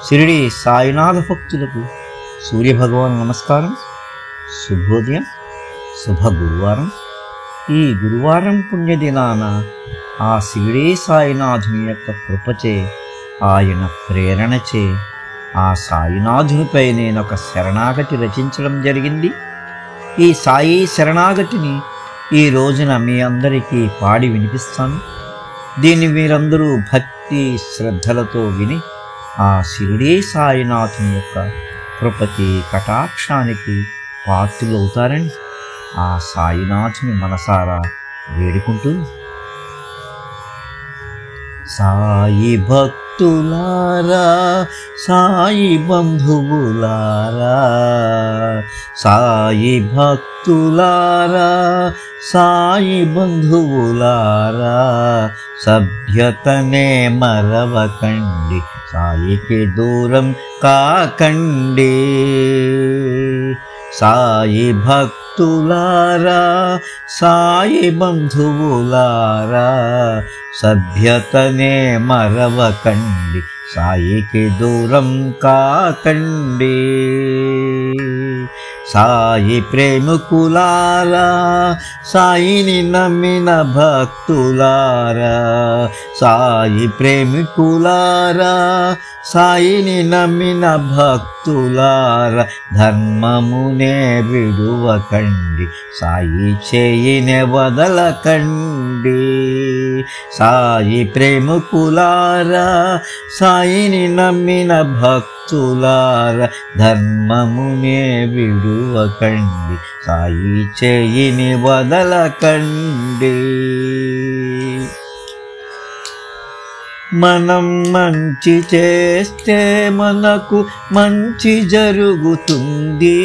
షిరిడి సాయినాథ భక్తులకు సూర్యభగవాన్ నమస్కారం. శుభోదయం, శుభ గురువారం. ఈ గురువారం పుణ్యదినాన ఆ షిరిడి సాయినాథుని యొక్క కృపచే, ఆయన ప్రేరణచే ఆ సాయినాథునిపై నేను ఒక శరణాగతి రచించడం జరిగింది. ఈ సాయి శరణాగతిని ఈ రోజున మీ అందరికీ పాడి వినిపిస్తాను. దీన్ని మీరందరూ భక్తి శ్రద్ధలతో విని ఆ షిరిడి సాయినాథుని యొక్క కృపకి, కటాక్షానికి పాత్రులవుతారని ఆ సాయినాథుని మనసారా వేడుకుంటూ, సాయి భక్తులారా, సాయి బంధువులారా, సాయి భక్తులారా, సాయి బంధువులారా, సభ్యతనే మరవకండి, సాయికి దూరం కాకండి. సాయి భక్తులారా, సాయి బంధువులారా, సభ్యతనే మరవకండి, సాయికి దూరం కాకండి. సాయి ప్రేమికులారా, సాయిని నమ్మిన భక్తులారా, సాయి ప్రేమికులారా, సాయిని నమ్మిన భక్తులారా, ధర్మమునే విడువకండి, సాయి చేయినే వదలకండి. సాయి ప్రేమికులారా, సాయిని నమ్మిన భక్తులారా, ధర్మమునే విడువకండి, సాయి చేయిని వదలకండి. మనం మంచి చేస్తే మనకు మంచి జరుగుతుంది,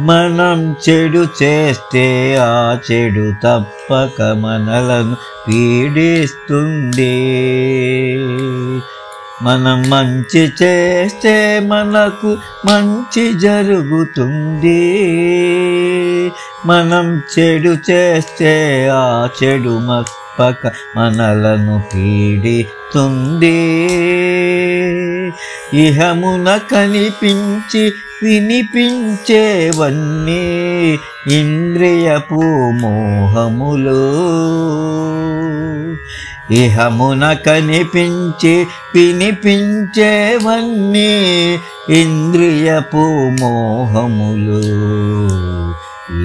మనం చెడు చేస్తే ఆ చెడు తప్పక మనలను పీడిస్తుంది. మనం మంచి చేస్తే మనకు మంచి జరుగుతుంది, మనం చెడు చేస్తే ఆ చెడు తప్పక మనలను పీడిస్తుంది. ఇహమున కనిపించి వినిపించేవన్నీ ఇంద్రియపు మోహములు, ఇహమున కనిపించి వినిపించేవన్నీ ఇంద్రియపు మోహములు.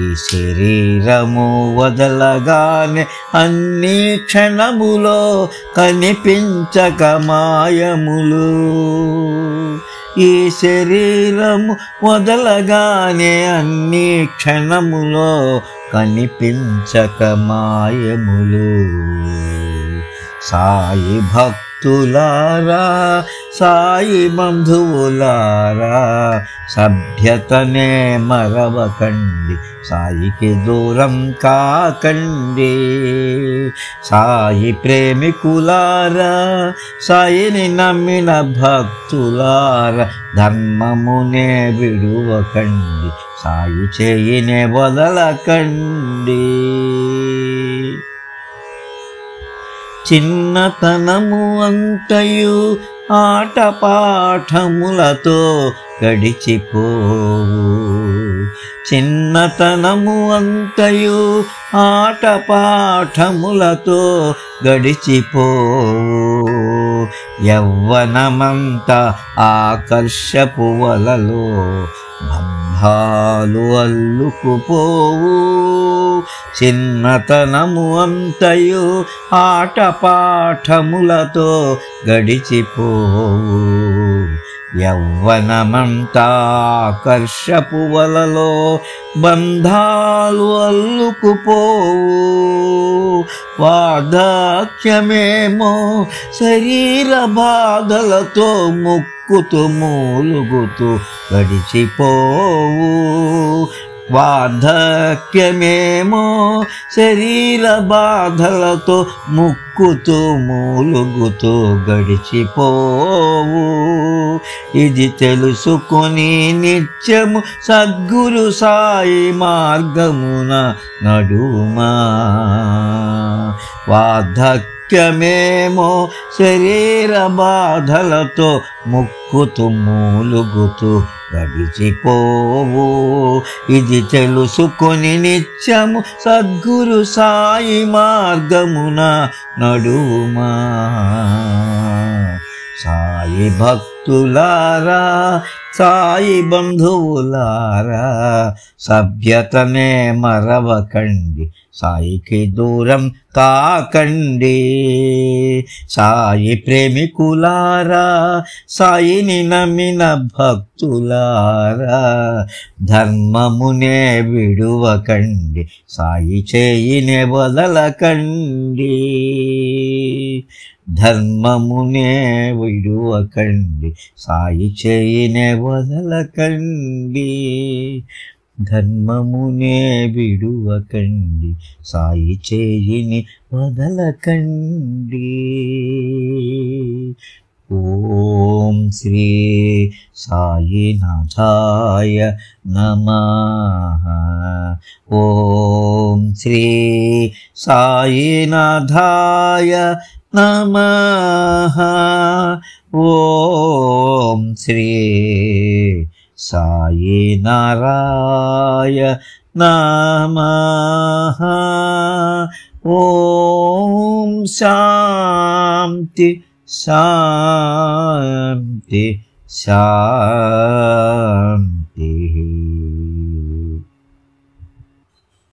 ఈ శరీరము వదలగానే అన్ని క్షణములో కనిపించక మాయములు, ఈ శరీరము వదలగానే అన్ని క్షణములో కనిపించక మాయములు. సాయి భక్తులారా, సాయి బంధువులారా, సభ్యతనే మరవకండి, సాయికి దూరం కాకండి. సాయి ప్రేమికులారా, సాయిని నమ్మిన భక్తులారా, ధర్మమునే విడువకండి, సాయి చేయినే వదలకండి. చిన్నతనము అంతయు ఆటపాఠములతో గడిచిపోవు, చిన్నతనము అంతయు ఆటపాఠములతో గడిచిపోవు. యవ్వనమంతా ఆకర్షపు వలలో బంధాలు అల్లుకుపోవు, చిన్నతనము అంతయు ఆటపాఠములతో గడిచిపోవు. యవ్వనమంతా ఆకర్షపు వలలో బంధాలు అల్లుకుపోవు. వార్ధక్యమేమో శరీర బాధలతో ముక్కుతూ మూలుగుతూ గడిచిపోవు. వార్ధక్యమేమో శరీర బాధలతో ముక్కుతూ మూలుగుతూ గడిచిపోవు. ఇది తెలుసుకొని నిత్యము సద్గురు సాయి మార్గమున నడుమా. వార్ధక్య నిత్యమేమో శరీర బాధలతో ముక్కుతూ మూలుగుతూ గడిచిపోవు. ఇది తెలుసుకొని నిత్యము సద్గురు సాయి మార్గమున నడుమా. సాయి భక్తులారా, సాయి బంధువులారా, సభ్యతనే మరవకండి, సాయికి దూరం కాకండి. సాయి ప్రేమికులారా, సాయిని నమ్మిన భక్తులారా, ధర్మమునే విడువకండి, సాయి చేయినే వదలకండి. ధర్మమునే విడువకండి, సాయి చేయినే వదలకండి. ధర్మమునే విడువకండి, సాయి చేయిని వదలకండి. ఓం శ్రీ సాయినాథాయ నమః. ఓం శ్రీ సాయినాథాయ నమః. ఓం శ్రీ సాయి నారాయ నమః. ఓం శాంతి శాంతి శాంతి.